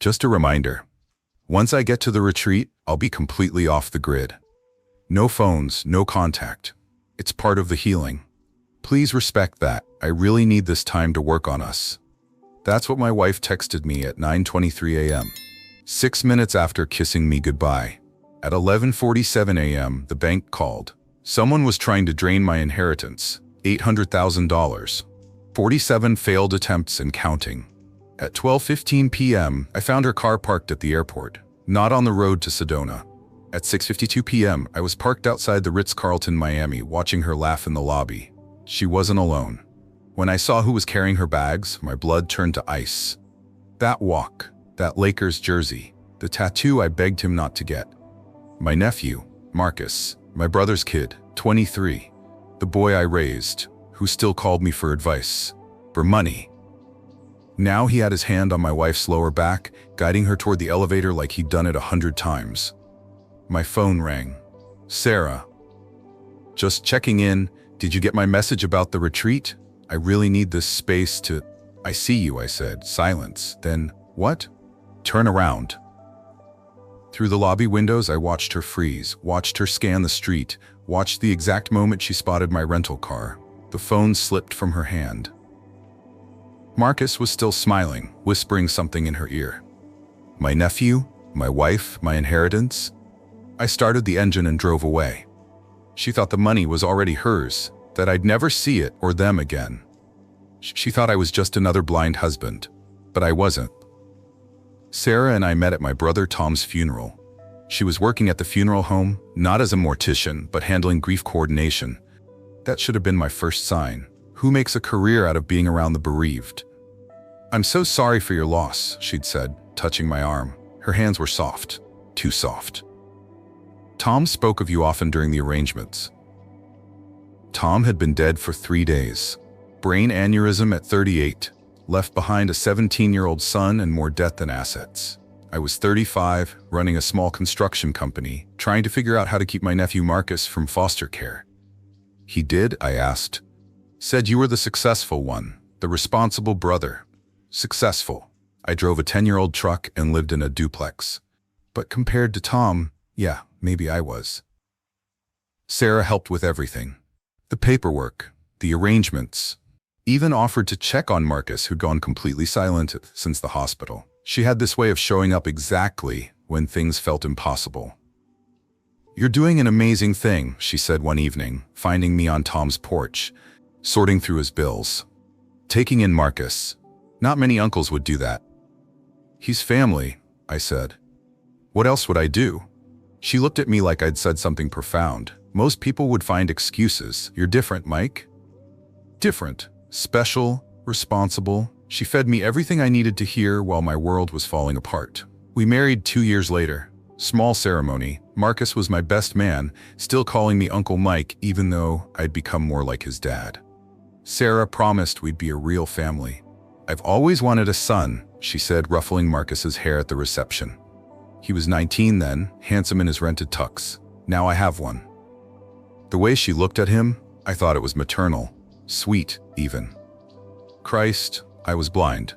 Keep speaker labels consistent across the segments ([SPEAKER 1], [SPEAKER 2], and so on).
[SPEAKER 1] Just a reminder. Once I get to the retreat, I'll be completely off the grid. No phones, no contact. It's part of the healing. Please respect that. I really need this time to work on us. That's what my wife texted me at 9:23 a.m. 6 minutes after kissing me goodbye. At 11:47 a.m., the bank called. Someone was trying to drain my inheritance, $800,000. 47 failed attempts and counting. At 12:15 p.m., I found her car parked at the airport, not on the road to Sedona. At 6:52 p.m., I was parked outside the Ritz-Carlton Miami, watching her laugh in the lobby. She wasn't alone. When I saw who was carrying her bags, my blood turned to ice. That walk, that Lakers jersey, the tattoo I begged him not to get. My nephew, Marcus, my brother's kid, 23, the boy I raised, who still called me for advice, for money. Now he had his hand on my wife's lower back, guiding her toward the elevator like he'd done it 100 times. My phone rang. Sarah. Just checking in. Did you get my message about the retreat? I really need this space to... I see you, I said. Silence. Then, what? Turn around. Through the lobby windows, I watched her freeze, watched her scan the street, watched the exact moment she spotted my rental car. The phone slipped from her hand. Marcus was still smiling, whispering something in her ear. My nephew, my wife, my inheritance. I started the engine and drove away. She thought the money was already hers, that I'd never see it or them again. She thought I was just another blind husband, but I wasn't. Sarah and I met at my brother Tom's funeral. She was working at the funeral home, not as a mortician, but handling grief coordination. That should have been my first sign. Who makes a career out of being around the bereaved? I'm so sorry for your loss, she'd said, touching my arm. Her hands were soft, too soft. Tom spoke of you often during the arrangements. Tom had been dead for 3 days. Brain aneurysm at 38, left behind a 17-year-old son and more debt than assets. I was 35, running a small construction company, trying to figure out how to keep my nephew Marcus from foster care. He did, I asked. Said you were the successful one, the responsible brother. Successful. I drove a 10-year-old truck and lived in a duplex. But compared to Tom, yeah, maybe I was. Sarah helped with everything. The paperwork, the arrangements, even offered to check on Marcus, who'd gone completely silent since the hospital. She had this way of showing up exactly when things felt impossible. You're doing an amazing thing, she said one evening, finding me on Tom's porch, sorting through his bills. Taking in Marcus. Not many uncles would do that. He's family, I said. What else would I do? She looked at me like I'd said something profound. Most people would find excuses. You're different, Mike. Different, special, responsible. She fed me everything I needed to hear while my world was falling apart. We married 2 years later. Small ceremony. Marcus was my best man, still calling me Uncle Mike even though I'd become more like his dad. Sarah promised we'd be a real family. I've always wanted a son, she said, ruffling Marcus's hair at the reception. He was 19 then, handsome in his rented tux. Now I have one. The way she looked at him, I thought it was maternal, sweet even. Christ, I was blind.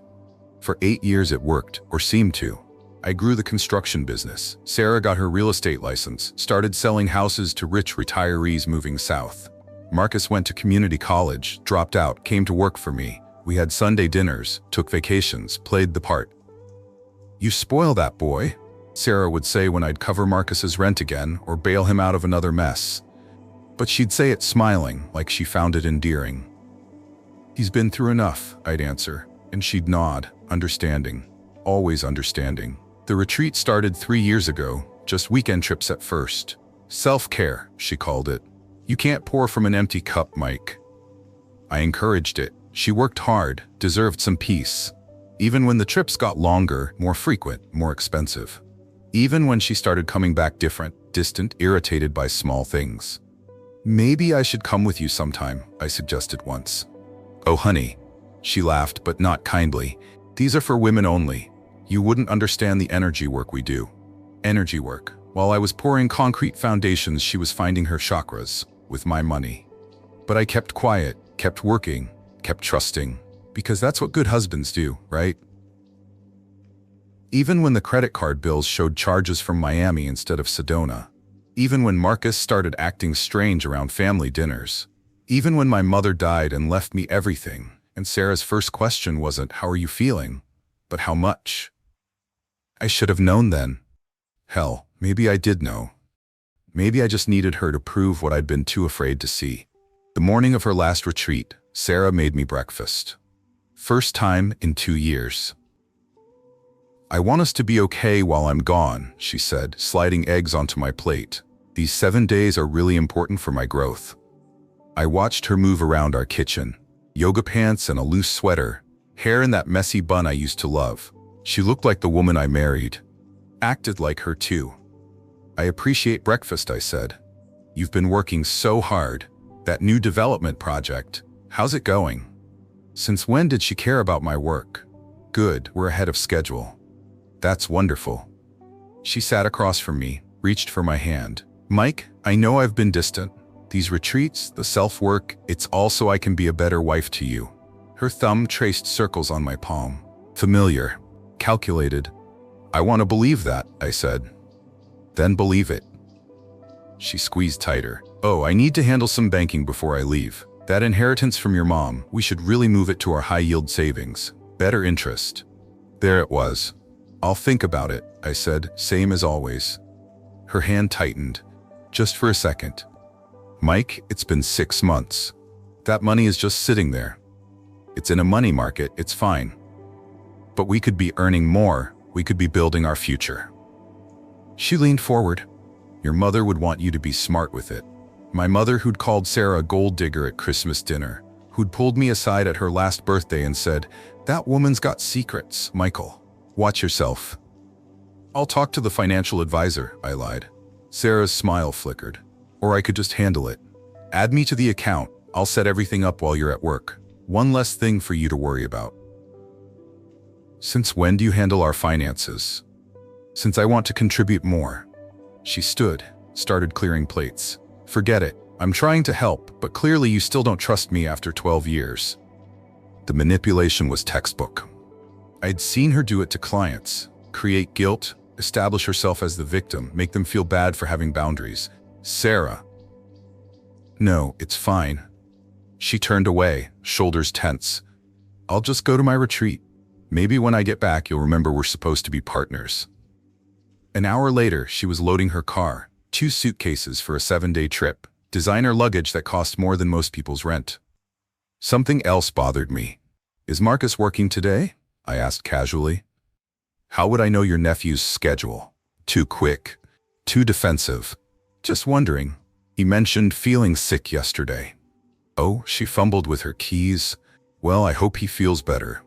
[SPEAKER 1] For 8 years it worked, or seemed to. I grew the construction business. Sarah got her real estate license, started selling houses to rich retirees moving south. Marcus went to community college, dropped out, came to work for me. We had Sunday dinners, took vacations, played the part. You spoil that boy, Sarah would say when I'd cover Marcus's rent again or bail him out of another mess. But she'd say it smiling, like she found it endearing. He's been through enough, I'd answer, and she'd nod, understanding, always understanding. The retreat started 3 years ago, just weekend trips at first. Self-care, she called it. You can't pour from an empty cup, Mike. I encouraged it. She worked hard, deserved some peace. Even when the trips got longer, more frequent, more expensive. Even when she started coming back different, distant, irritated by small things. Maybe I should come with you sometime, I suggested once. Oh, honey. She laughed, but not kindly. These are for women only. You wouldn't understand the energy work we do. Energy work. While I was pouring concrete foundations, she was finding her chakras with my money. But I kept quiet, kept working, kept trusting, because that's what good husbands do, right? Even when the credit card bills showed charges from Miami instead of Sedona. Even when Marcus started acting strange around family dinners. Even when my mother died and left me everything, and Sarah's first question wasn't, "How are you feeling?" but "How much?" I should have known then. Hell, maybe I did know. Maybe I just needed her to prove what I'd been too afraid to see. The morning of her last retreat, Sarah made me breakfast. First time in 2 years. "I want us to be okay while I'm gone," she said, sliding eggs onto my plate. "These 7 days are really important for my growth." I watched her move around our kitchen. Yoga pants and a loose sweater, hair in that messy bun I used to love. She looked like the woman I married. Acted like her too. "I appreciate breakfast," I said. "You've been working so hard. That new development project, how's it going?" Since when did she care about my work? Good, we're ahead of schedule. That's wonderful. She sat across from me, reached for my hand. "Mike, I know I've been distant. These retreats, the self-work, it's all so I can be a better wife to you." Her thumb traced circles on my palm. Familiar. Calculated. "I want to believe that," I said. "Then believe it." She squeezed tighter. "Oh, I need to handle some banking before I leave. That inheritance from your mom, we should really move it to our high-yield savings. Better interest." There it was. "I'll think about it," I said, same as always. Her hand tightened. "Just for a second. Mike, it's been 6 months. That money is just sitting there. It's in a money market, it's fine. But we could be earning more, we could be building our future." She leaned forward. "Your mother would want you to be smart with it." My mother, who'd called Sarah a gold digger at Christmas dinner, who'd pulled me aside at her last birthday and said, "That woman's got secrets, Michael. Watch yourself." "I'll talk to the financial advisor," I lied. Sarah's smile flickered. "Or I could just handle it. Add me to the account. I'll set everything up while you're at work. One less thing for you to worry about." "Since when do you handle our finances?" "Since I want to contribute more." She stood, started clearing plates. "Forget it. I'm trying to help, but clearly you still don't trust me after 12 years. The manipulation was textbook. I'd seen her do it to clients. Create guilt, establish herself as the victim, make them feel bad for having boundaries. Sarah. "No, it's fine." She turned away, shoulders tense. "I'll just go to my retreat. Maybe when I get back you'll remember we're supposed to be partners." An hour later, she was loading her car, 2 suitcases for a 7-day trip, designer luggage that cost more than most people's rent. Something else bothered me. "Is Marcus working today?" I asked casually. "How would I know your nephew's schedule? Too quick. Too defensive. Just wondering. He mentioned feeling sick yesterday." "Oh," she fumbled with her keys. "Well, I hope he feels better."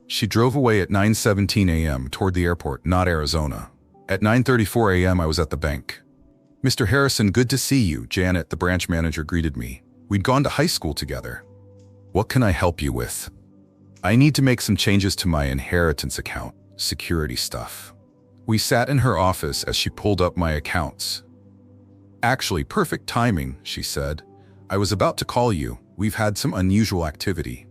[SPEAKER 1] She drove away at 9:17 a.m. toward the airport, not Arizona. At 9:34 a.m. I was at the bank. "Mr. Harrison, good to see you," Janet, the branch manager, greeted me. We'd gone to high school together. "What can I help you with?" "I need to make some changes to my inheritance account, security stuff." We sat in her office as she pulled up my accounts. "Actually, perfect timing," she said. "I was about to call you. We've had some unusual activity."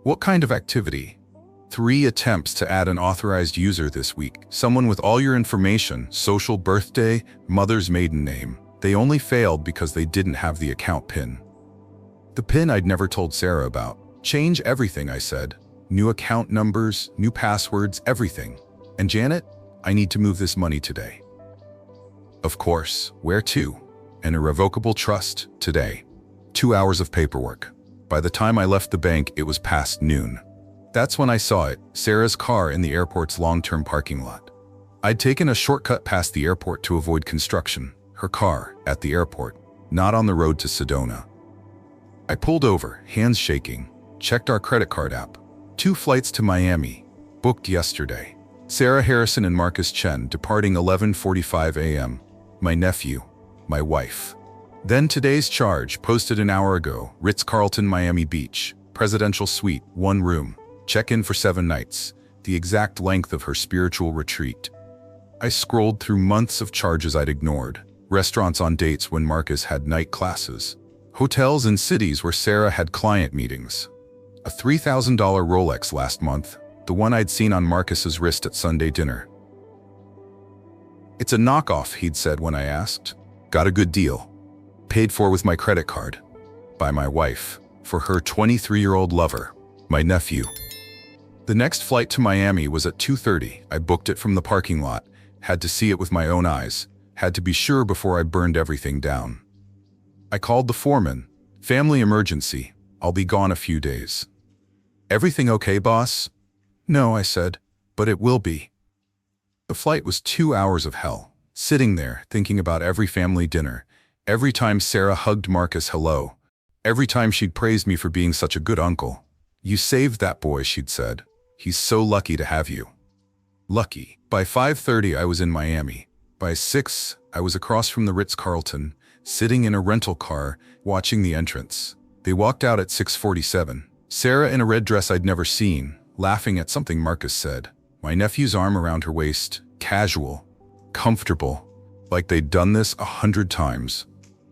[SPEAKER 1] "What kind of activity?" 3 attempts to add an authorized user this week. Someone with all your information, social, birthday, mother's maiden name. They only failed because they didn't have the account PIN. The PIN I'd never told Sarah about. "Change everything," I said. "New account numbers, new passwords, everything. And Janet, I need to move this money today." "Of course. Where to?" "An irrevocable trust, today." 2 hours of paperwork. By the time I left the bank, it was past noon. That's when I saw it, Sarah's car in the airport's long-term parking lot. I'd taken a shortcut past the airport to avoid construction. Her car, at the airport, not on the road to Sedona. I pulled over, hands shaking, checked our credit card app. 2 flights to Miami, booked yesterday. Sarah Harrison and Marcus Chen departing 11:45 a.m. My nephew, my wife. Then today's charge, posted an hour ago, Ritz-Carlton, Miami Beach, presidential suite, 1 room. Check-in for 7 nights, the exact length of her spiritual retreat. I scrolled through months of charges I'd ignored. Restaurants on dates when Marcus had night classes. Hotels in cities where Sarah had client meetings. A $3,000 Rolex last month, the one I'd seen on Marcus's wrist at Sunday dinner. "It's a knockoff," he'd said when I asked. "Got a good deal. Paid for with my credit card. By my wife, for her 23-year-old lover, my nephew." The next flight to Miami was at 2:30. I booked it from the parking lot, had to see it with my own eyes, had to be sure before I burned everything down. I called the foreman. "Family emergency. I'll be gone a few days." "Everything okay, boss?" "No," I said, "but it will be." The flight was 2 hours of hell, sitting there thinking about every family dinner, every time Sarah hugged Marcus hello, every time she'd praised me for being such a good uncle. "You saved that boy," she'd said. "He's so lucky to have you." Lucky. By 5:30 I was in Miami. By 6 I was across from the Ritz-Carlton, sitting in a rental car, watching the entrance. They walked out at 6:47. Sarah in a red dress I'd never seen, laughing at something Marcus said. My nephew's arm around her waist, casual, comfortable, like they'd done this 100 times.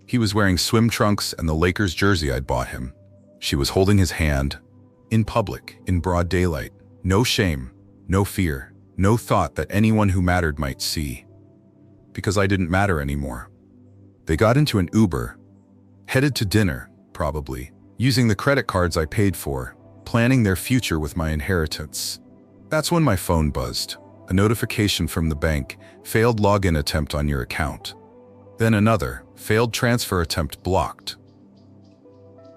[SPEAKER 1] He was wearing swim trunks and the Lakers jersey I'd bought him. She was holding his hand, in public, in broad daylight. No shame, no fear, no thought that anyone who mattered might see. Because I didn't matter anymore. They got into an Uber, headed to dinner, probably, using the credit cards I paid for, planning their future with my inheritance. That's when my phone buzzed. A notification from the bank, failed login attempt on your account. Then another, failed transfer attempt blocked.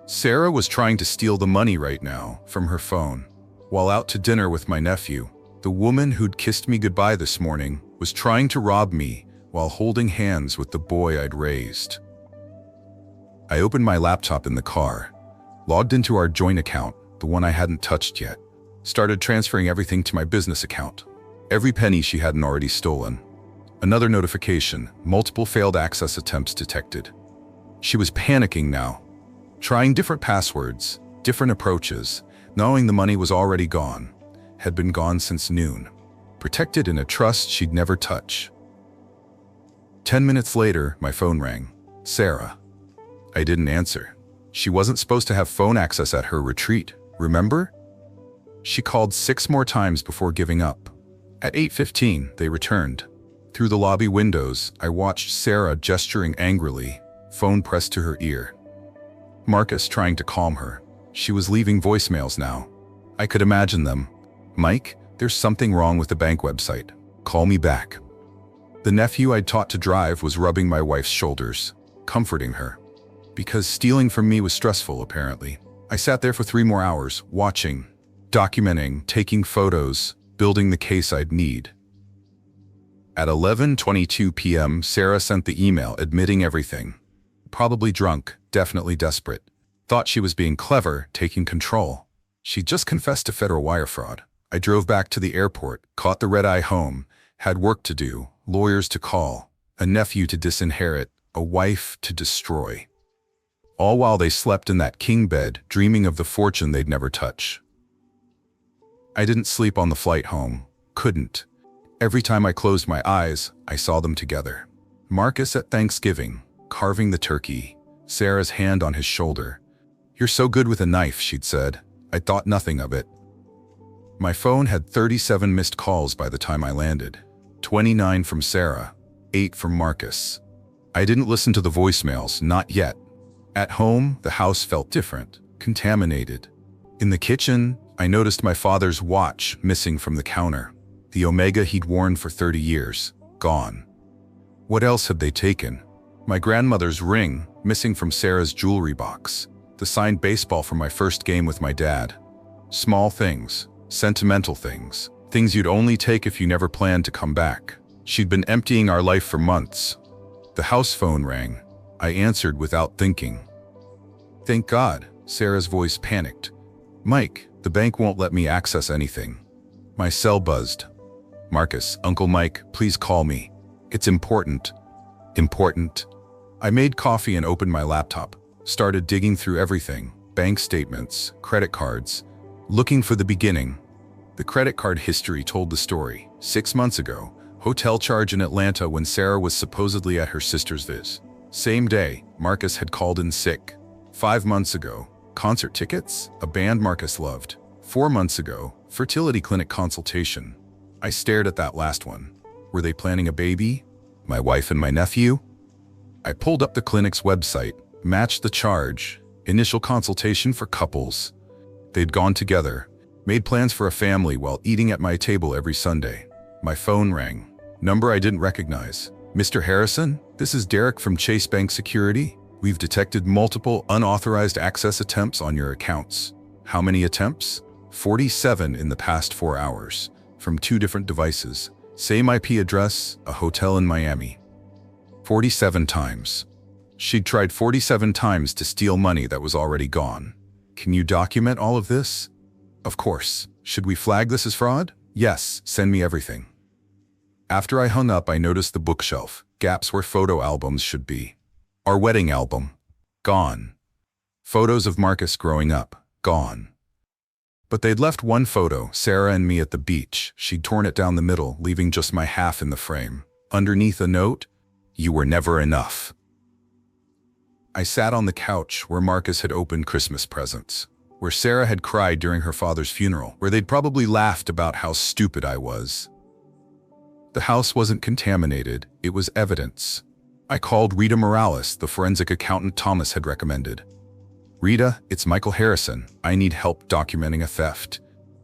[SPEAKER 1] Sarah was trying to steal the money right now from her phone. While out to dinner with my nephew, the woman who'd kissed me goodbye this morning was trying to rob me while holding hands with the boy I'd raised. I opened my laptop in the car, logged into our joint account, the one I hadn't touched yet, started transferring everything to my business account. Every penny she hadn't already stolen. Another notification, multiple failed access attempts detected. She was panicking now, trying different passwords, different approaches, knowing the money was already gone, had been gone since noon, protected in a trust she'd never touch. 10 minutes later, my phone rang. Sarah. I didn't answer. She wasn't supposed to have phone access at her retreat, remember? She called 6 more times before giving up. At 8:15, they returned. Through the lobby windows, I watched Sarah gesturing angrily, phone pressed to her ear. Marcus trying to calm her. She was leaving voicemails now. I could imagine them. "Mike, there's something wrong with the bank website. Call me back." The nephew I'd taught to drive was rubbing my wife's shoulders, comforting her. Because stealing from me was stressful, apparently. I sat there for 3 more hours, watching, documenting, taking photos, building the case I'd need. At 11:22 p.m., Sarah sent the email admitting everything. Probably drunk, definitely desperate. Thought she was being clever, taking control. She just confessed to federal wire fraud. I drove back to the airport, caught the red-eye home, had work to do, lawyers to call, a nephew to disinherit, a wife to destroy. All while they slept in that king bed, dreaming of the fortune they'd never touch. I didn't sleep on the flight home. Couldn't. Every time I closed my eyes, I saw them together. Marcus at Thanksgiving, carving the turkey, Sarah's hand on his shoulder. "You're so good with a knife," she'd said. I thought nothing of it. My phone had 37 missed calls by the time I landed. 29 from Sarah, 8 from Marcus. I didn't listen to the voicemails, not yet. At home, the house felt different, contaminated. In the kitchen, I noticed my father's watch missing from the counter. The Omega he'd worn for 30 years, gone. What else had they taken? My grandmother's ring, missing from Sarah's jewelry box. The signed baseball from my first game with my dad. Small things, sentimental things, things you'd only take if you never planned to come back. She'd been emptying our life for months. The house phone rang. I answered without thinking. "Thank God," Sarah's voice panicked. "Mike, the bank won't let me access anything." My cell buzzed. "Marcus, Uncle Mike, please call me. It's important." Important. I made coffee and opened my laptop. Started digging through everything. Bank statements, credit cards. Looking for the beginning. The credit card history told the story. 6 months ago, hotel charge in Atlanta when Sarah was supposedly at her sister's viz. Same day, Marcus had called in sick. 5 months ago, concert tickets, a band Marcus loved. 4 months ago, Fertility clinic consultation. I stared at that last one. Were they planning a baby? My wife and my nephew? I pulled up the clinic's website, matched the charge, initial consultation for couples. They'd gone together, made plans for a family while eating at my table every Sunday. My phone rang. Number I didn't recognize. Mr. Harrison, this is Derek from Chase Bank Security. We've detected multiple unauthorized access attempts on your accounts. How many attempts? 47 in the past 4 hours, from 2 different devices. Same IP address, a hotel in Miami. 47 times. She'd tried 47 times to steal money that was already gone. Can you document all of this? Of course. Should we flag this as fraud? Yes, send me everything. After I hung up, I noticed the bookshelf, gaps where photo albums should be. Our wedding album, gone. Photos of Marcus growing up, gone. But they'd left one photo, Sarah and me at the beach. She'd torn it down the middle, leaving just my half in the frame. Underneath a note, "You were never enough." I sat on the couch where Marcus had opened Christmas presents, where Sarah had cried during her father's funeral, where they'd probably laughed about how stupid I was. The house wasn't contaminated, it was evidence. I called Rita Morales, the forensic accountant Thomas had recommended. "Rita, it's Michael Harrison. I need help documenting a theft."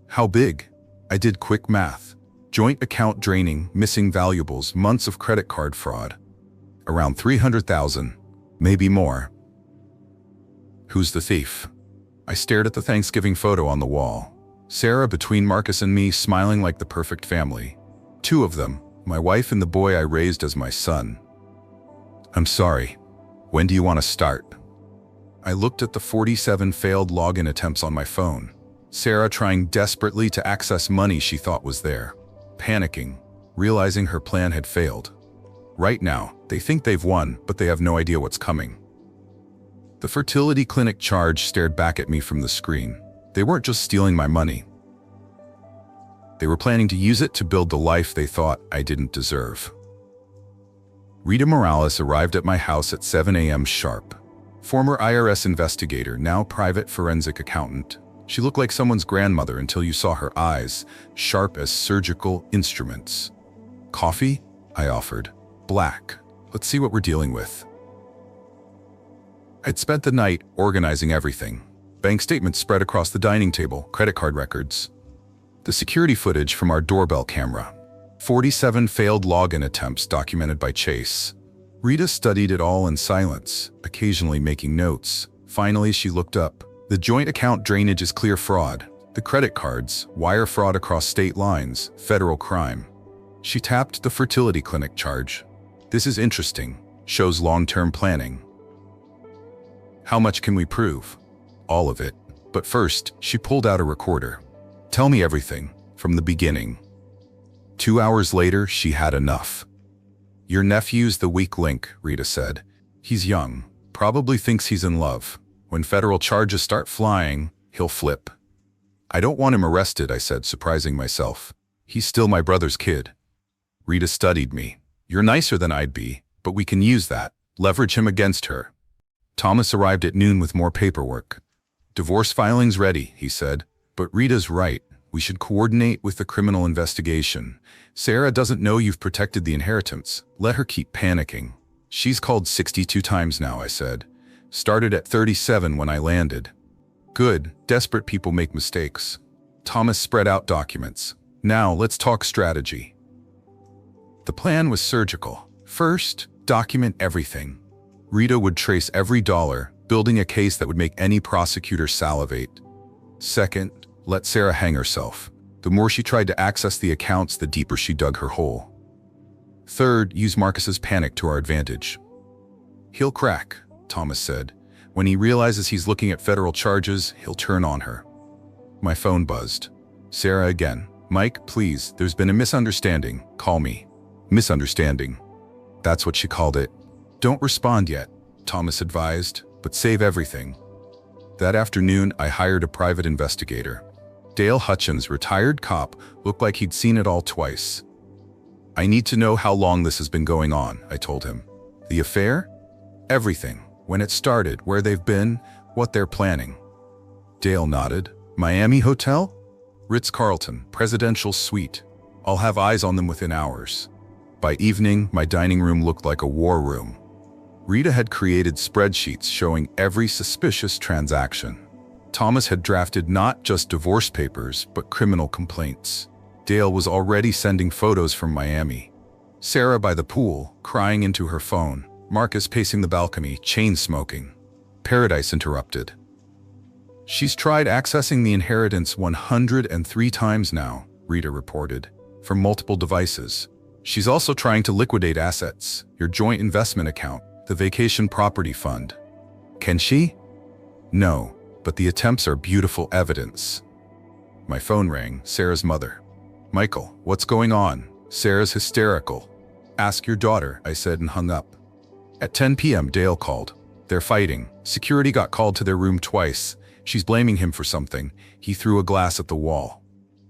[SPEAKER 1] "How big?" I did quick math. Joint account draining, missing valuables, months of credit card fraud. Around 300,000, maybe more. "Who's the thief?" I stared at the Thanksgiving photo on the wall. Sarah between Marcus and me, smiling like the perfect family. 2 of them, my wife and the boy I raised as my son. "I'm sorry. When do you want to start?" I looked at the 47 failed login attempts on my phone. Sarah trying desperately to access money she thought was there. Panicking, realizing her plan had failed. Right now, they think they've won, but they have no idea what's coming. The fertility clinic charge stared back at me from the screen. They weren't just stealing my money. They were planning to use it to build the life they thought I didn't deserve. Rita Morales arrived at my house at 7 a.m. sharp. Former IRS investigator, now private forensic accountant. She looked like someone's grandmother until you saw her eyes, sharp as surgical instruments. "Coffee?" I offered. "Black. Let's see what we're dealing with." I'd spent the night organizing everything. Bank statements spread across the dining table, credit card records. The security footage from our doorbell camera. 47 failed login attempts documented by Chase. Rita studied it all in silence, occasionally making notes. Finally, she looked up. "The joint account drainage is clear fraud. The credit cards, wire fraud across state lines, federal crime." She tapped the fertility clinic charge. "This is interesting. Shows long-term planning." "How much can we prove?" "All of it. But first," she pulled out a recorder. "Tell me everything, from the beginning." 2 hours later, she had enough. "Your nephew's the weak link," Rita said. "He's young, probably thinks he's in love. When federal charges start flying, he'll flip." "I don't want him arrested," I said, surprising myself. "He's still my brother's kid." Rita studied me. "You're nicer than I'd be, but we can use that. Leverage him against her." Thomas arrived at noon with more paperwork. "Divorce filing's ready," he said. "But Rita's right. We should coordinate with the criminal investigation. Sarah doesn't know you've protected the inheritance. Let her keep panicking." "She's called 62 times now," I said. "Started at 37 when I landed." "Good. Desperate people make mistakes." Thomas spread out documents. "Now let's talk strategy." The plan was surgical. First, document everything. Rita would trace every dollar, building a case that would make any prosecutor salivate. Second, let Sarah hang herself. The more she tried to access the accounts, the deeper she dug her hole. Third, use Marcus's panic to our advantage. "He'll crack," Thomas said. "When he realizes he's looking at federal charges, he'll turn on her." My phone buzzed. Sarah again. "Mike, please, there's been a misunderstanding. Call me." Misunderstanding. That's what she called it. "Don't respond yet," Thomas advised, "but save everything." That afternoon, I hired a private investigator. Dale Hutchins, retired cop, looked like he'd seen it all twice. "I need to know how long this has been going on," I told him. "The affair?" "Everything. When it started, where they've been, what they're planning." Dale nodded. "Miami hotel?" Ritz-Carlton, presidential suite. I'll have eyes on them within hours. By evening, my dining room looked like a war room. Rita had created spreadsheets showing every suspicious transaction. Thomas had drafted not just divorce papers, but criminal complaints. Dale was already sending photos from Miami. Sarah by the pool, crying into her phone. Marcus pacing the balcony, chain-smoking. Paradise interrupted. She's tried accessing the inheritance 103 times now, Rita reported, from multiple devices. She's also trying to liquidate assets, your joint investment account, the vacation property fund. Can she? No, but the attempts are beautiful evidence. My phone rang, Sarah's mother. Michael, what's going on? Sarah's hysterical. Ask your daughter, I said and hung up. At 10 p.m., Dale called. They're fighting. Security got called to their room twice. She's blaming him for something. He threw a glass at the wall.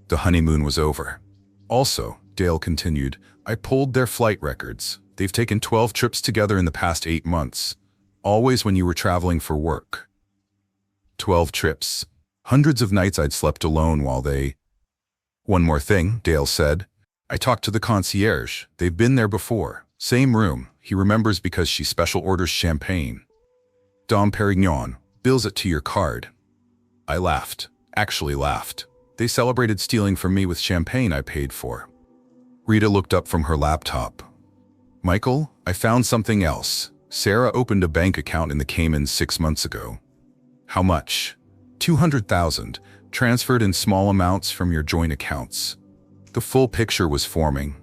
[SPEAKER 1] The honeymoon was over. Also, Dale continued, I pulled their flight records. They've taken 12 trips together in the past 8 months. Always when you were traveling for work. 12 trips. Hundreds of nights I'd slept alone while they... One more thing, Dale said. I talked to the concierge. They've been there before. Same room. He remembers because she special orders champagne. Dom Perignon, bills it to your card. I laughed. Actually laughed. They celebrated stealing from me with champagne I paid for. Rita looked up from her laptop. Michael, I found something else. Sarah opened a bank account in the Caymans 6 months ago. How much? 200,000, transferred in small amounts from your joint accounts. The full picture was forming.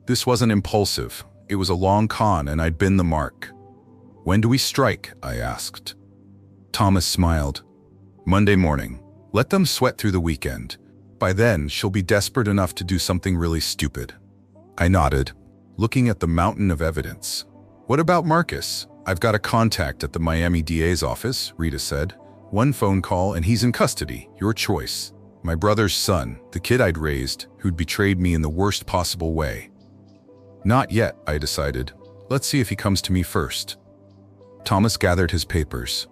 [SPEAKER 1] This wasn't impulsive. It was a long con and I'd been the mark. When do we strike? I asked. Thomas smiled. Monday morning. Let them sweat through the weekend. By then, she'll be desperate enough to do something really stupid. I nodded, looking at the mountain of evidence. What about Marcus? I've got a contact at the Miami DA's office, Rita said. One phone call and he's in custody. Your choice. My brother's son, the kid I'd raised, who'd betrayed me in the worst possible way. Not yet, I decided. Let's see if he comes to me first. Thomas gathered his papers.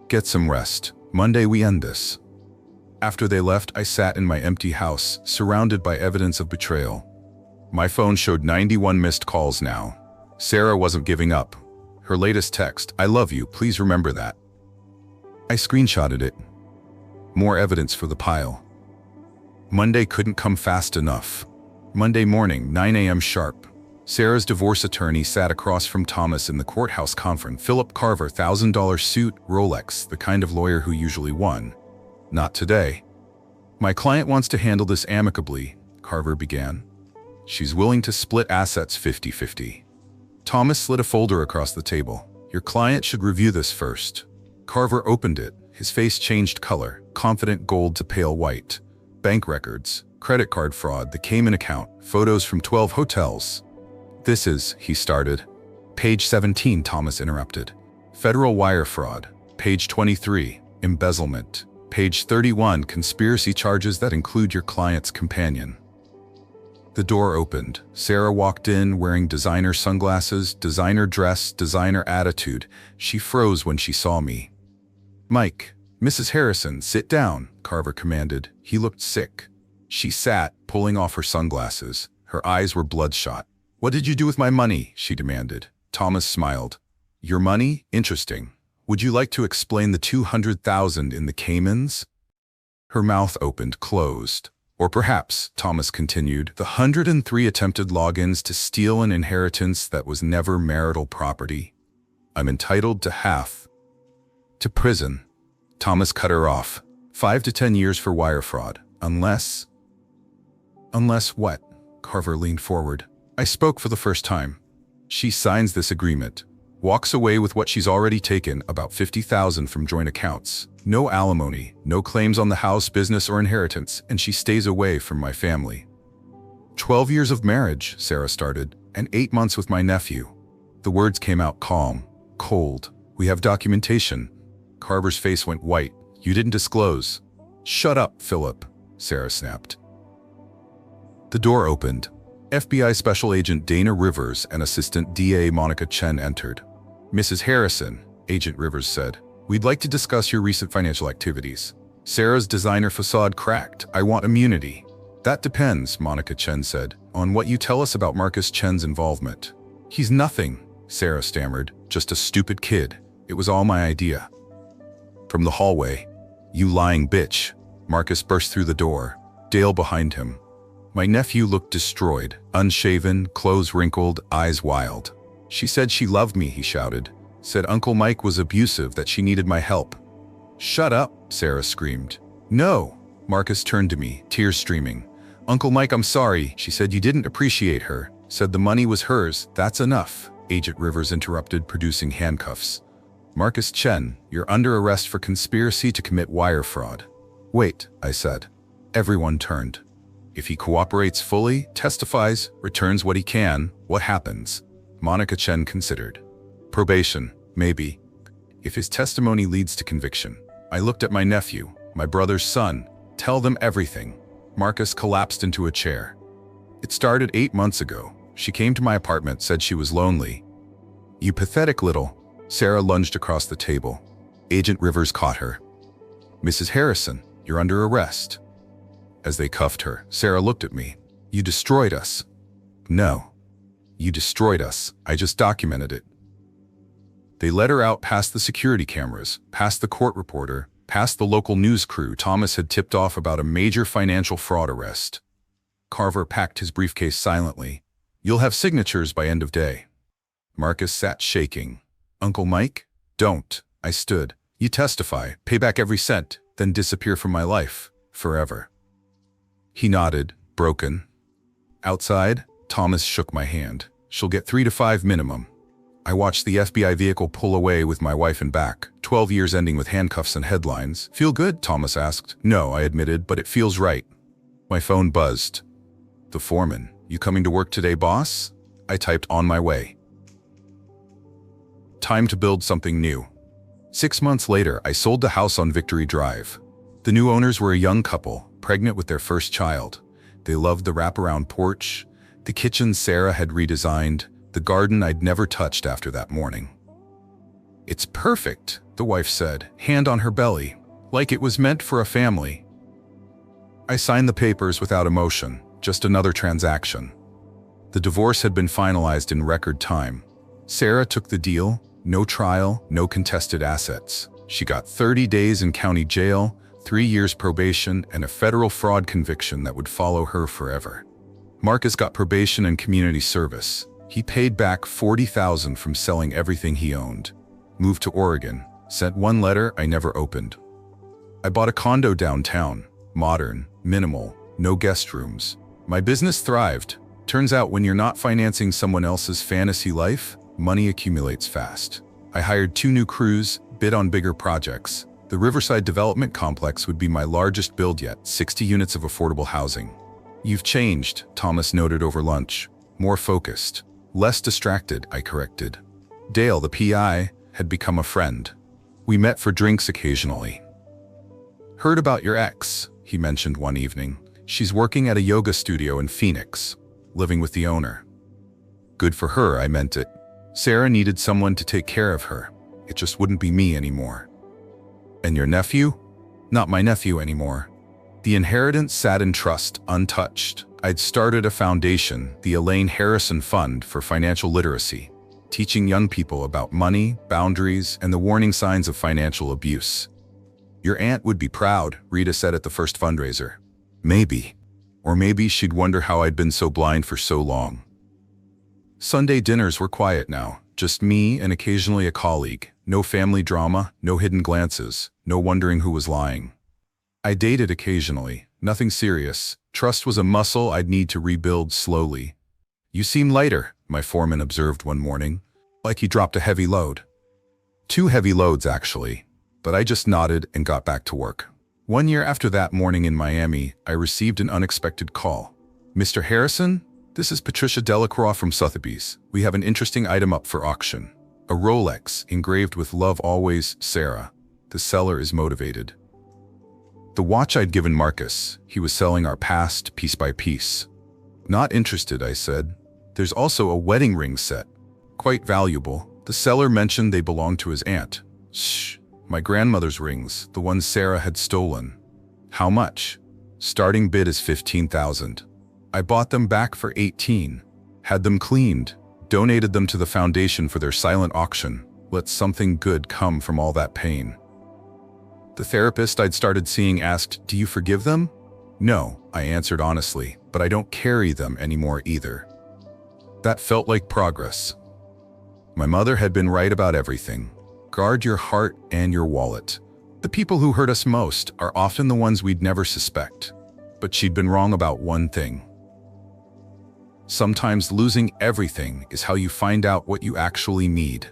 [SPEAKER 1] Get some rest. Monday we end this. After they left, I sat in my empty house, surrounded by evidence of betrayal. My phone showed 91 missed calls now. Sarah wasn't giving up. Her latest text, I love you, please remember that. I screenshotted it. More evidence for the pile. Monday couldn't come fast enough. Monday morning, 9 a.m. sharp. Sarah's divorce attorney sat across from Thomas in the courthouse conference. Philip Carver, $1,000 suit, Rolex, the kind of lawyer who usually won. Not today. My client wants to handle this amicably, Carver began. She's willing to split assets 50-50. Thomas slid a folder across the table. Your client should review this first. Carver opened it. His face changed color, confident gold to pale white. Bank records, credit card fraud, the Cayman account, photos from 12 hotels. This is, he started. Page 17, Thomas interrupted. Federal wire fraud. Page 23, embezzlement. Page 31, conspiracy charges that include your client's companion. The door opened. Sarah walked in wearing designer sunglasses, designer dress, designer attitude. She froze when she saw me. Mike, Mrs. Harrison, sit down, Carver commanded. He looked sick. She sat, pulling off her sunglasses. Her eyes were bloodshot. What did you do with my money? She demanded. Thomas smiled. Your money? Interesting. Would you like to explain the 200,000 in the Caymans? Her mouth opened, closed. Or perhaps, Thomas continued, the 103 attempted logins to steal an inheritance that was never marital property. I'm entitled to half. To prison. Thomas cut her off. 5 to 10 years for wire fraud. Unless... Unless what? Carver leaned forward. I spoke for the first time. She signs this agreement. Walks away with what she's already taken, about 50,000 from joint accounts. No alimony, no claims on the house, business, or inheritance, and she stays away from my family. 12 years of marriage, Sarah started, and 8 months with my nephew. The words came out calm, cold. We have documentation. Carver's face went white. You didn't disclose. Shut up, Philip, Sarah snapped. The door opened. FBI Special Agent Dana Rivers and Assistant DA Monica Chen entered. Mrs. Harrison, Agent Rivers said, we'd like to discuss your recent financial activities. Sarah's designer facade cracked. I want immunity. That depends, Monica Chen said, on what you tell us about Marcus Chen's involvement. He's nothing, Sarah stammered. Just a stupid kid. It was all my idea. From the hallway, you lying bitch. Marcus burst through the door, Dale behind him. My nephew looked destroyed, unshaven, clothes wrinkled, eyes wild. She said she loved me, he shouted. Said Uncle Mike was abusive, that she needed my help. Shut up, Sarah screamed. No. Marcus turned to me, tears streaming. Uncle Mike, I'm sorry. She said you didn't appreciate her. Said the money was hers. That's enough. Agent Rivers interrupted, producing handcuffs. Marcus Chen, you're under arrest for conspiracy to commit wire fraud. Wait, I said. Everyone turned. If he cooperates fully, testifies, returns what he can, what happens? Monica Chen considered. Probation, maybe. If his testimony leads to conviction. I looked at my nephew, my brother's son. Tell them everything. Marcus collapsed into a chair. It started 8 months ago. She came to my apartment, said she was lonely. You pathetic little. Sarah lunged across the table. Agent Rivers caught her. Mrs. Harrison, you're under arrest. As they cuffed her, Sarah looked at me. You destroyed us. No. You destroyed us. I just documented it. They led her out past the security cameras, past the court reporter, past the local news crew Thomas had tipped off about a major financial fraud arrest. Carver packed his briefcase silently. You'll have signatures by end of day. Marcus sat shaking. Uncle Mike? Don't. I stood. You testify, pay back every cent, then disappear from my life. Forever. He nodded, broken. Outside, Thomas shook my hand. She'll get 3 to 5 minimum. I watched the FBI vehicle pull away with my wife in back. 12 years ending with handcuffs and headlines. Feel good? Thomas asked. No, I admitted, but it feels right. My phone buzzed. The foreman. You coming to work today, boss? I typed on my way. Time to build something new. 6 months later, I sold the house on Victory Drive. The new owners were a young couple, pregnant with their first child. They loved the wraparound porch, the kitchen Sarah had redesigned, the garden I'd never touched after that morning. It's perfect, the wife said, hand on her belly, like it was meant for a family. I signed the papers without emotion, just another transaction. The divorce had been finalized in record time. Sarah took the deal, no trial, no contested assets. She got 30 days in county jail, 3 years probation, and a federal fraud conviction that would follow her forever. Marcus got probation and community service. He paid back $40,000 from selling everything he owned. Moved to Oregon, sent one letter I never opened. I bought a condo downtown, modern, minimal, no guest rooms. My business thrived. Turns out when you're not financing someone else's fantasy life, money accumulates fast. I hired 2 new crews, bid on bigger projects. The Riverside Development Complex would be my largest build yet, 60 units of affordable housing. You've changed, Thomas noted over lunch. More focused. Less distracted, I corrected. Dale, the PI, had become a friend. We met for drinks occasionally. Heard about your ex, he mentioned one evening. She's working at a yoga studio in Phoenix, living with the owner. Good for her, I meant it. Sarah needed someone to take care of her. It just wouldn't be me anymore. And your nephew? Not my nephew anymore. The inheritance sat in trust, untouched. I'd started a foundation, the Elaine Harrison Fund for Financial Literacy, teaching young people about money, boundaries, and the warning signs of financial abuse. Your aunt would be proud, Rita said at the first fundraiser. Maybe. Or maybe she'd wonder how I'd been so blind for so long. Sunday dinners were quiet now, just me and occasionally a colleague. No family drama, no hidden glances, no wondering who was lying. I dated occasionally, nothing serious. Trust was a muscle I'd need to rebuild slowly. You seem lighter, my foreman observed one morning, like he dropped a heavy load. 2 heavy loads, actually, but I just nodded and got back to work. 1 year after that morning in Miami, I received an unexpected call. Mr. Harrison, this is Patricia Delacroix from Sotheby's. We have an interesting item up for auction. A Rolex engraved with "Love Always, Sarah." The seller is motivated. The watch I'd given Marcus, he was selling our past piece by piece. Not interested, I said. There's also a wedding ring set. Quite valuable. The seller mentioned they belonged to his aunt. Shh, My grandmother's rings, the ones Sarah had stolen. How much? Starting bid is $15,000. I bought them back for $18,000. Had them cleaned, donated them to the foundation for their silent auction. Let something good come from all that pain. The therapist I'd started seeing asked, "Do you forgive them?" "No," I answered honestly, "but I don't carry them anymore either." That felt like progress. My mother had been right about everything. Guard your heart and your wallet. The people who hurt us most are often the ones we'd never suspect. But she'd been wrong about one thing. Sometimes losing everything is how you find out what you actually need.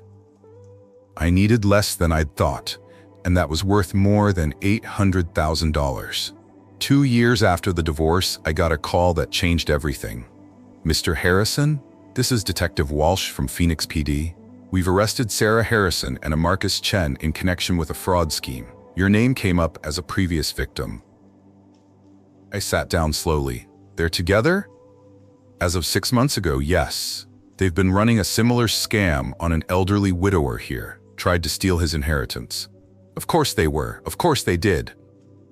[SPEAKER 1] I needed less than I'd thought, and that was worth more than $800,000. 2 years after the divorce, I got a call that changed everything. "Mr. Harrison, this is Detective Walsh from Phoenix PD. We've arrested Sarah Harrison and a Marcus Chen in connection with a fraud scheme. Your name came up as a previous victim." I sat down slowly. "They're together?" "As of 6 months ago, yes. They've been running a similar scam on an elderly widower here, tried to steal his inheritance." "Of course they were. Of course they did."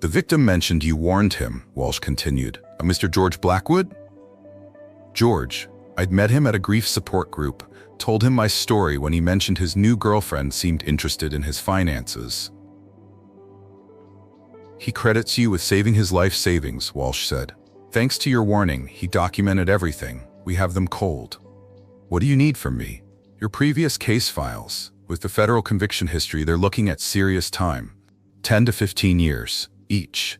[SPEAKER 1] "The victim mentioned you warned him," Walsh continued. "A Mr. George Blackwood?" "George. I'd met him at a grief support group, told him my story when he mentioned his new girlfriend seemed interested in his finances." "He credits you with saving his life savings," Walsh said. "Thanks to your warning, he documented everything. We have them cold." "What do you need from me?" "Your previous case files. With the federal conviction history, they're looking at serious time. 10 to 15 years, each."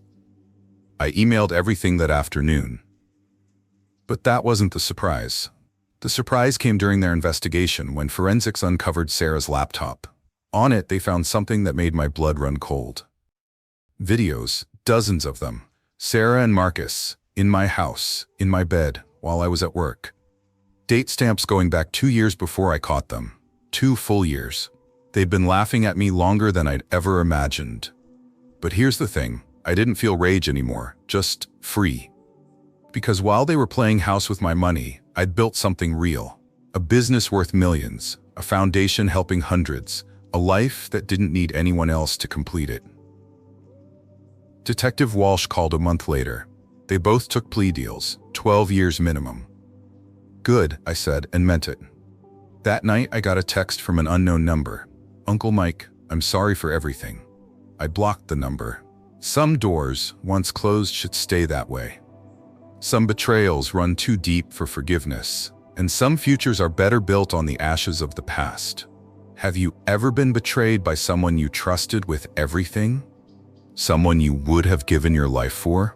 [SPEAKER 1] I emailed everything that afternoon. But that wasn't the surprise. The surprise came during their investigation when forensics uncovered Sarah's laptop. On it, they found something that made my blood run cold. Videos, dozens of them. Sarah and Marcus, in my house, in my bed, while I was at work. Date stamps going back 2 years before I caught them. 2 full years. They'd been laughing at me longer than I'd ever imagined. But here's the thing, I didn't feel rage anymore, just free. Because while they were playing house with my money, I'd built something real. A business worth millions, a foundation helping hundreds, a life that didn't need anyone else to complete it. Detective Walsh called a month later. They both took plea deals, 12 years minimum. "Good," I said, and meant it. That night, I got a text from an unknown number. "Uncle Mike, I'm sorry for everything." I blocked the number. Some doors, once closed, should stay that way. Some betrayals run too deep for forgiveness, and some futures are better built on the ashes of the past. Have you ever been betrayed by someone you trusted with everything? Someone you would have given your life for?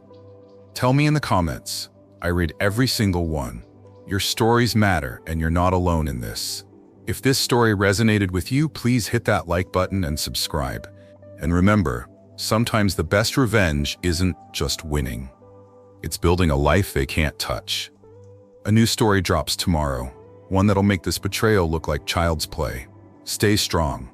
[SPEAKER 1] Tell me in the comments. I read every single one. Your stories matter, and you're not alone in this. If this story resonated with you, please hit that like button and subscribe. And remember, sometimes the best revenge isn't just winning. It's building a life they can't touch. A new story drops tomorrow, one that'll make this betrayal look like child's play. Stay strong.